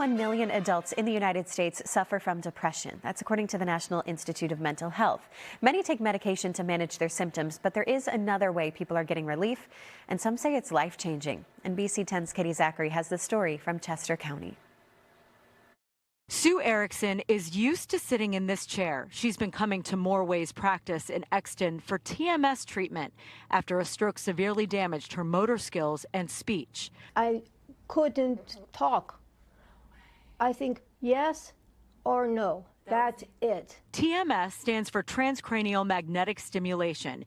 1 million adults in the United States suffer from depression. That's according to the National Institute of Mental Health. Many take medication to manage their symptoms, but there is another way people are getting relief, and some say it's life-changing. And BC 10's Katy Zachry has the story from Chester County. Sue Erickson is used to sitting in this chair. She's been coming to More Ways Practice in Exton for TMS treatment after a stroke severely damaged her motor skills and speech. I couldn't talk. I think yes or no. That's it. TMS stands for transcranial magnetic stimulation.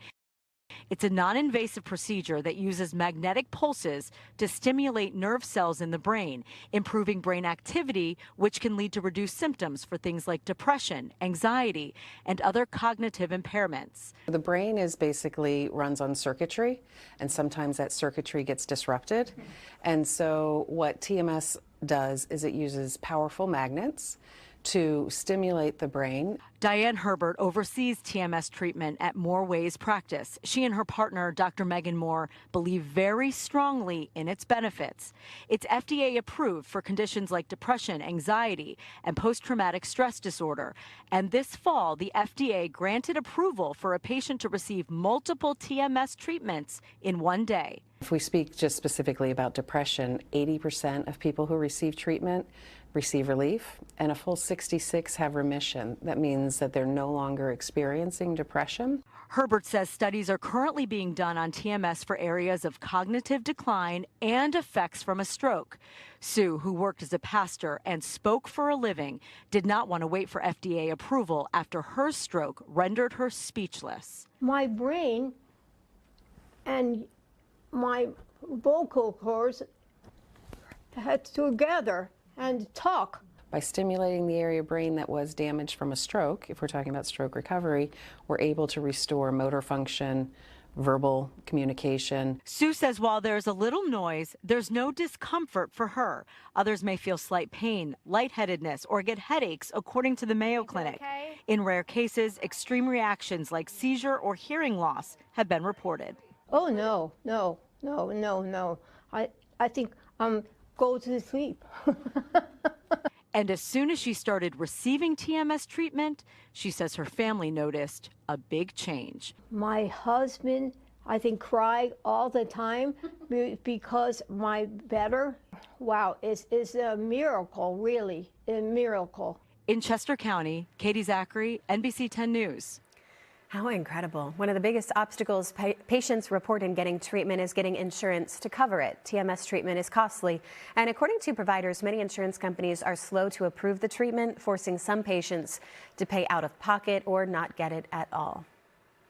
It's a non-invasive procedure that uses magnetic pulses to stimulate nerve cells in the brain, improving brain activity, which can lead to reduced symptoms for things like depression, anxiety, and other cognitive impairments. The brain is basically runs on circuitry, and sometimes that circuitry gets disrupted. And so what TMS does is it uses powerful magnets to stimulate the brain. Diane Herbert oversees TMS treatment at More Ways Practice. She and her partner, Dr. Megan Moore, believe very strongly in its benefits. It's FDA approved for conditions like depression, anxiety, and post-traumatic stress disorder. And this fall, the FDA granted approval for a patient to receive multiple TMS treatments in one day. If we speak just specifically about depression, 80% of people who receive treatment receive relief, and a full 66 have remission. That means that they're no longer experiencing depression. Herbert says studies are currently being done on TMS for areas of cognitive decline and effects from a stroke. Sue, who worked as a pastor and spoke for a living, did not want to wait for FDA approval after her stroke rendered her speechless. My brain and my vocal cords had together and talk. By stimulating the area of brain that was damaged from a stroke, if we're talking about stroke recovery, we're able to restore motor function, verbal communication. Sue says while there's a little noise, there's no discomfort for her. Others may feel slight pain, lightheadedness, or get headaches, according to the Mayo Clinic. Okay? In rare cases, extreme reactions like seizure or hearing loss have been reported. Oh, no. I think go to sleep. And as soon as she started receiving TMS treatment, she says her family noticed a big change. My husband, I think, cried all the time because my better. Wow, it's a miracle, really, a miracle. In Chester County, Katy Zachry, NBC 10 News. How incredible. One of the biggest obstacles patients report in getting treatment is getting insurance to cover it. TMS treatment is costly, and according to providers, many insurance companies are slow to approve the treatment, forcing some patients to pay out of pocket or not get it at all.